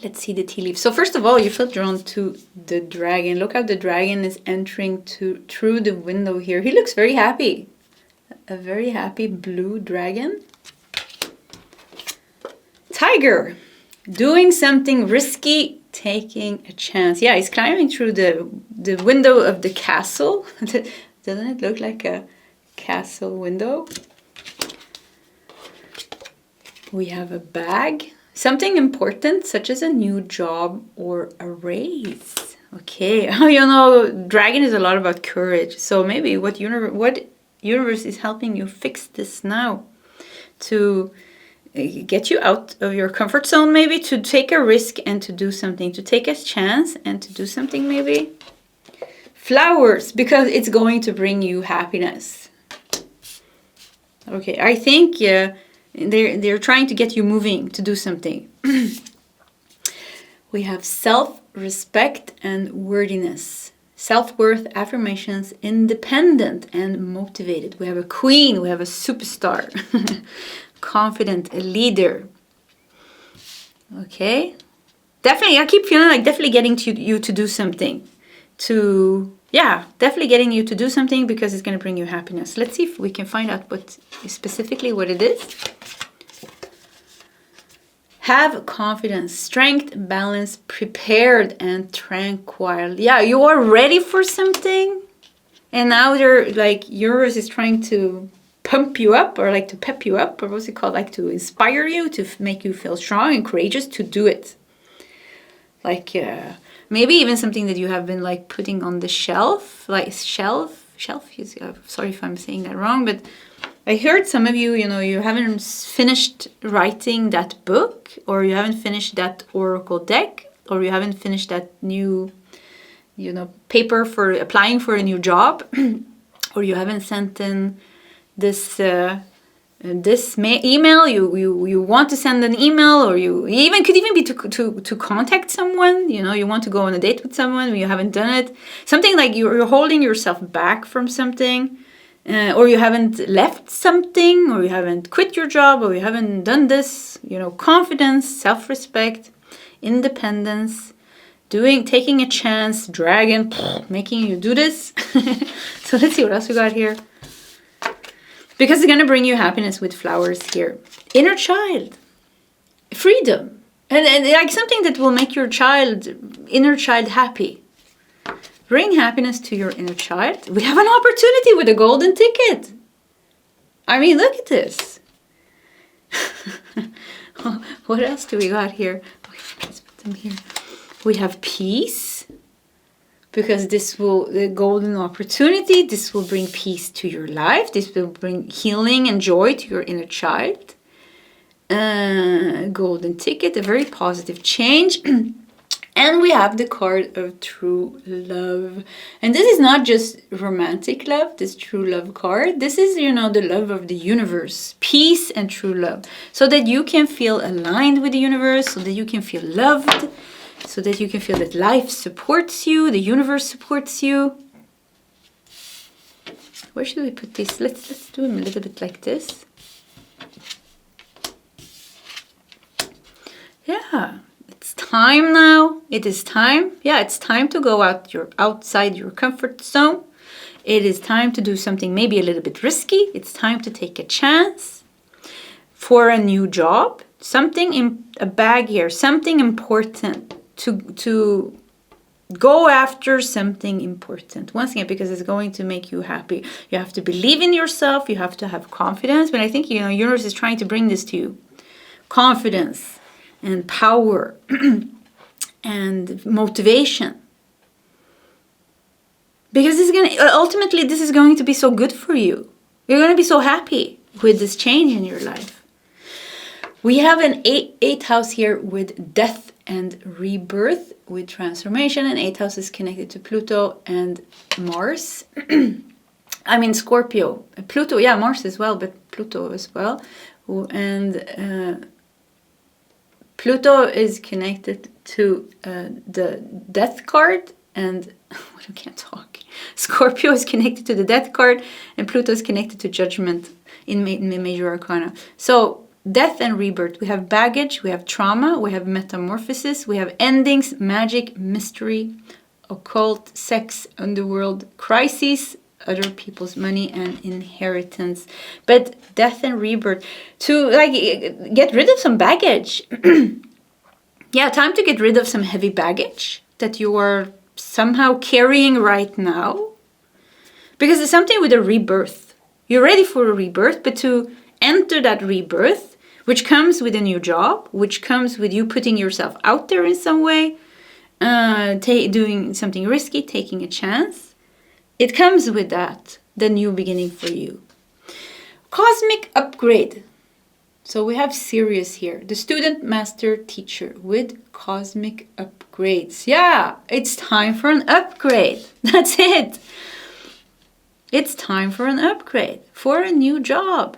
Let's see the tea leaves. So first of all, you felt drawn to the dragon. Look how the dragon is entering through the window here. He looks very happy. A very happy blue dragon. Tiger, doing something risky, taking a chance. Yeah, he's climbing through the window of the castle. Doesn't it look like a castle window? We have a bag. Something important, such as a new job or a raise. Okay, you know, dragon is a lot about courage. So maybe what universe is helping you fix this now to get you out of your comfort zone, maybe to take a risk and to do something, to take a chance and to do something maybe. Flowers, because it's going to bring you happiness. Okay, I think they're trying to get you moving to do something. We have self-respect and worthiness. Self-worth, affirmations, independent and motivated. We have a queen, we have a superstar. Confident, a leader. Okay. Definitely, I keep feeling like definitely getting you to do something. Definitely getting you to do something because it's going to bring you happiness. Let's see if we can find out specifically what it is. Have confidence, strength, balance, prepared and tranquil. Yeah, you are ready for something. And now they're like, yours is trying to pump you up, or like to pep you up, or what's it called, like to inspire you, to make you feel strong and courageous to do it. Like maybe even something that you have been like putting on the shelf, like shelf. Sorry if I'm saying that wrong, but I heard some of you, you haven't finished writing that book, or you haven't finished that oracle deck, or you haven't finished that new, paper for applying for a new job, or you haven't sent in this this email, you want to send an email, or you even could even be to contact someone, you know, you want to go on a date with someone, you haven't done it. Something like you're holding yourself back from something, or you haven't left something, or you haven't quit your job, or you haven't done this, you know, confidence, self-respect, independence, taking a chance, dragon, making you do this. So let's see what else we got here. Because it's going to bring you happiness with flowers here. Inner child. Freedom. And like something that will make your inner child happy. Bring happiness to your inner child. We have an opportunity with a golden ticket. I mean, look at this. What else do we got here? Let's put them here. We have peace. Because the golden opportunity, this will bring peace to your life. This will bring healing and joy to your inner child. Golden ticket, a very positive change. And we have the card of true love. And this is not just romantic love, this true love card. This is, you know, the love of the universe. Peace and true love. So that you can feel aligned with the universe, so that you can feel loved, so that you can feel that life supports you, the universe supports you. Where should we put this? Let's do them a little bit like this. Yeah, it's time now. It is time. Yeah, it's time to go outside your comfort zone. It is time to do something maybe a little bit risky. It's time to take a chance for a new job. Something in a bag here, something important. To go after something important. Once again, because it's going to make you happy. You have to believe in yourself. You have to have confidence. But I think, you know, universe is trying to bring this to you. Confidence and power and motivation. Because ultimately, this is going to be so good for you. You're going to be so happy with this change in your life. We have an eighth house here with death and rebirth, with transformation, and 8th house is connected to Pluto and Mars. I mean Scorpio, Pluto, yeah, Mars as well, but Pluto as well. And Pluto is connected to the death card, and I can't talk. Scorpio is connected to the death card, and Pluto is connected to judgment in major arcana. So death and rebirth. We have baggage, we have trauma, we have metamorphosis, we have endings, magic, mystery, occult, sex, underworld, crises, other people's money, and inheritance. But death and rebirth, to like get rid of some baggage. Yeah, time to get rid of some heavy baggage that you are somehow carrying right now. Because it's something with a rebirth. You're ready for a rebirth, but to enter that rebirth, which comes with a new job, which comes with you putting yourself out there in some way, doing something risky, taking a chance. It comes with that, the new beginning for you. Cosmic upgrade. So we have Sirius here, the student, master, teacher with cosmic upgrades. Yeah, it's time for an upgrade. That's it. It's time for an upgrade, for a new job,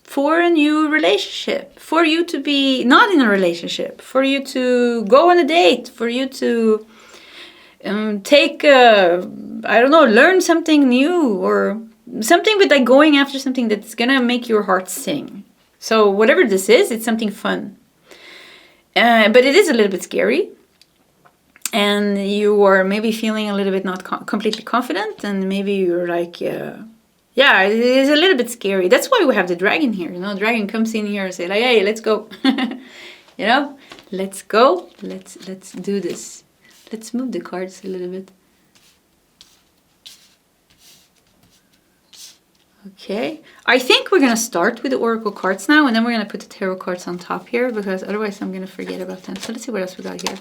for a new relationship, for you to be not in a relationship, for you to go on a date, for you to learn something new, or something with like going after something that's gonna make your heart sing. So whatever this is, it's something fun. But it is a little bit scary. And you are maybe feeling a little bit not completely confident, and maybe you're like, yeah, it is a little bit scary. That's why we have the dragon here. You know, dragon comes in here and say like, hey, let's go. You know, let's go. Let's do this. Let's move the cards a little bit. Okay, I think we're gonna start with the oracle cards now, and then we're gonna put the tarot cards on top here, because otherwise I'm gonna forget about them. So let's see what else we got here.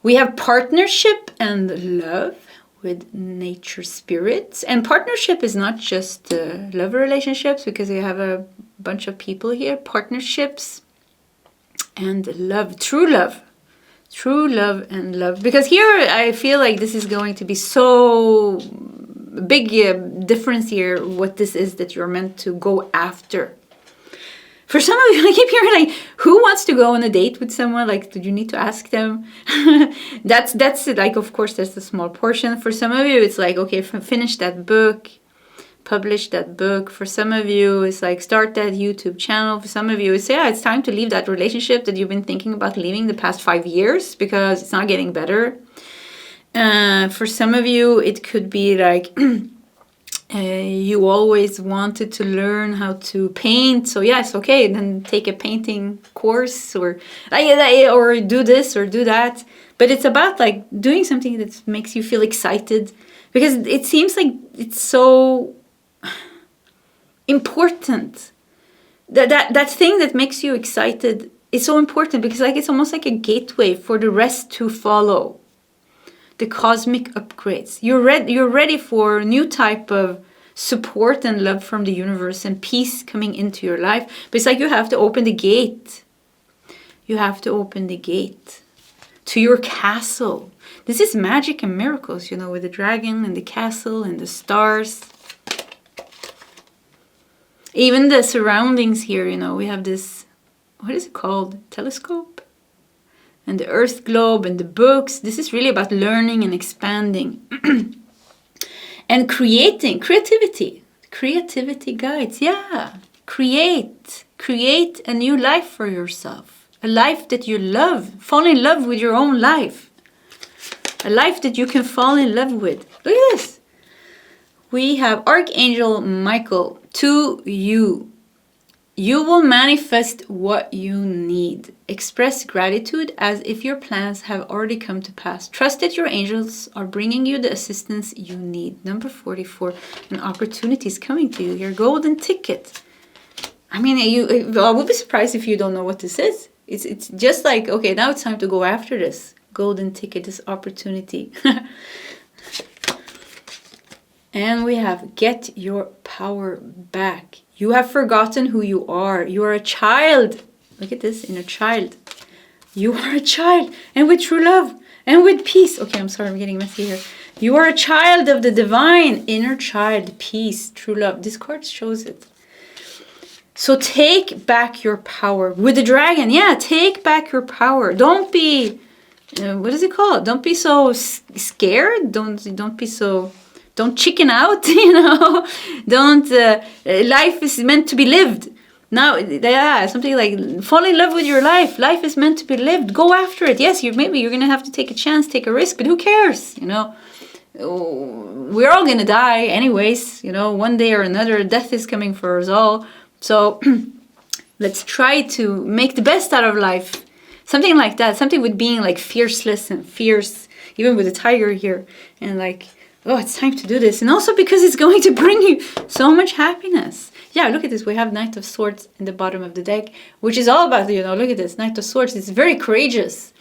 We have partnership and love with nature spirits. And partnership is not just love relationships, because we have a bunch of people here. Partnerships and love, true love and love. Because here I feel like this is going to be so big difference here, what this is that you're meant to go after. For some of you, I keep hearing like, who wants to go on a date with someone? Like, did you need to ask them? that's like, of course, there's a small portion. For some of you, it's like, okay, finish that book, publish that book. For some of you, it's like, start that YouTube channel. For some of you, it's, yeah, it's time to leave that relationship that you've been thinking about leaving the past 5 years because it's not getting better. For some of you, it could be like, you always wanted to learn how to paint, so yes, okay, then take a painting course or do this or do that. But it's about like doing something that makes you feel excited, because it seems like it's so important. That thing that makes you excited is so important, because like it's almost like a gateway for the rest to follow. The cosmic upgrades. You're ready for a new type of support and love from the universe and peace coming into your life. But it's like you have to open the gate. You have to open the gate to your castle. This is magic and miracles, you know, with the dragon and the castle and the stars. Even the surroundings here, you know, we have this, what is it called? Telescope? And the earth globe and the books. This is really about learning and expanding. And creating, creativity. Creativity guides, yeah. Create a new life for yourself. A life that you love. Fall in love with your own life. A life that you can fall in love with. Look at this. We have Archangel Michael to you. You will manifest what you need. Express gratitude as if your plans have already come to pass. Trust that your angels are bringing you the assistance you need. Number 44, an opportunity is coming to you. Your golden ticket. I mean, I would be surprised if you don't know what this is. It's just like, okay, now it's time to go after this. Golden ticket, this opportunity. And we have get your power back. You have forgotten who you are. You are a child. Look at this, inner child. You are a child. And with true love. And with peace. Okay, I'm sorry, I'm getting messy here. You are a child of the divine. Inner child, peace, true love. This card shows it. So take back your power. With the dragon, yeah, take back your power. Don't be, what is it called? Don't be so scared. Don't be so... Don't chicken out, you know. Don't. Life is meant to be lived. Now, yeah, something like fall in love with your life. Life is meant to be lived. Go after it. Yes, maybe you're gonna have to take a chance, take a risk, but who cares? You know, we're all gonna die anyways. You know, one day or another, death is coming for us all. So let's try to make the best out of life. Something like that. Something with being like fierceless and fierce, even with a tiger here, and like. Oh, it's time to do this. And also because it's going to bring you so much happiness. Yeah, look at this. We have Knight of Swords in the bottom of the deck, which is all about, you know, look at this. Knight of Swords is very courageous.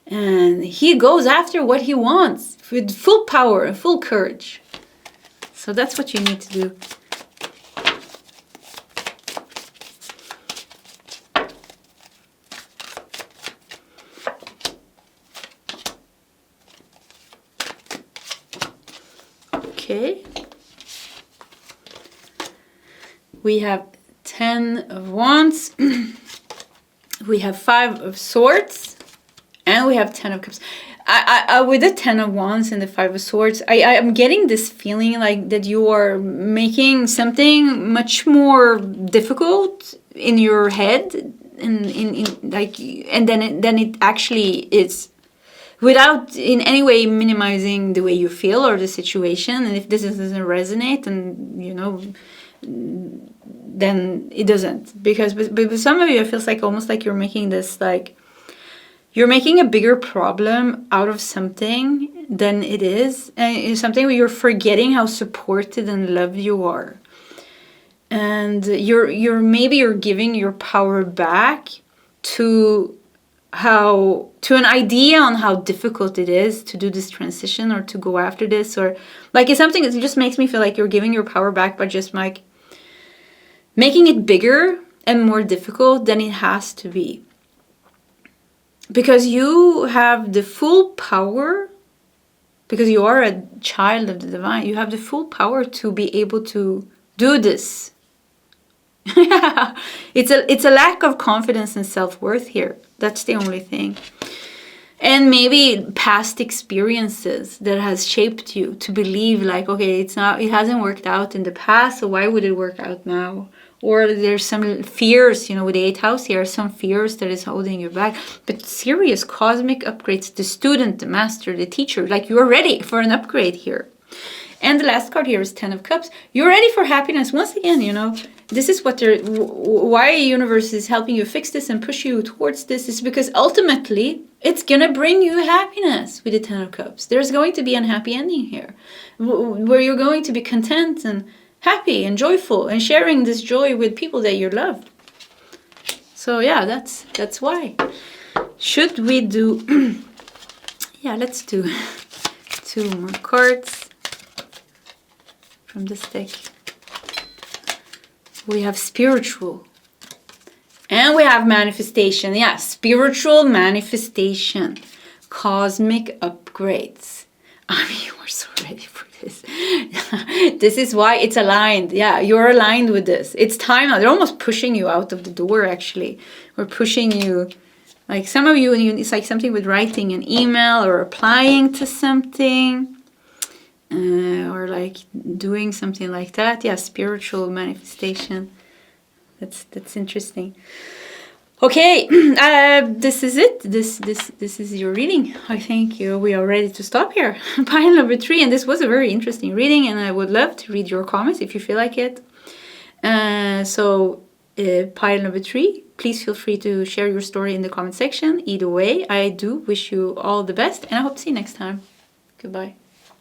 And he goes after what he wants with full power and full courage. So that's what you need to do. Okay, we have 10 of Wands, we have 5 of Swords, and we have 10 of Cups. I with the 10 of Wands and the 5 of Swords, I am getting this feeling like that you are making something much more difficult in your head, in like, and then it actually is. Without in any way minimizing the way you feel or the situation. And if this doesn't resonate, and you know, then it doesn't. Because with some of you, it feels like almost like you're making this, like, you're making a bigger problem out of something than it is. And it's something where you're forgetting how supported and loved you are. And you're giving your power back to an idea on how difficult it is to do this transition or to go after this, or like it's something that just makes me feel like you're giving your power back by just like making it bigger and more difficult than it has to be, because you have the full power because you are a child of the divine. You have the full power to be able to do this. It's a lack of confidence and self-worth here. That's the only thing. And maybe past experiences that has shaped you to believe like, okay, it hasn't worked out in the past, so why would it work out now? Or there's some fears, with the 8th house here, some fears that is holding you back. But serious cosmic upgrades, the student, the master, the teacher, like you're ready for an upgrade here. And the last card here is 10 of Cups. You're ready for happiness. Once again, this is why the universe is helping you fix this and push you towards this, is because ultimately it's going to bring you happiness with the 10 of Cups. There's going to be a happy ending here where you're going to be content and happy and joyful and sharing this joy with people that you love. So yeah, that's why. Should we do... yeah, let's do 2 more cards from this deck. We have spiritual. And we have manifestation. Yeah, spiritual manifestation. Cosmic upgrades. I mean, you are so ready for this. This is why it's aligned. Yeah, you're aligned with this. It's time now. They're almost pushing you out of the door, actually. We're pushing you. Like some of you, it's like something with writing an email or applying to something. Or like doing something like that. Yeah, spiritual manifestation. That's interesting. Okay, this is it. This is your reading. I think we are ready to stop here. Pile number 3, and this was a very interesting reading, and I would love to read your comments if you feel like it. So pile number 3, please feel free to share your story in the comment section. Either way, I do wish you all the best, and I hope to see you next time. Goodbye.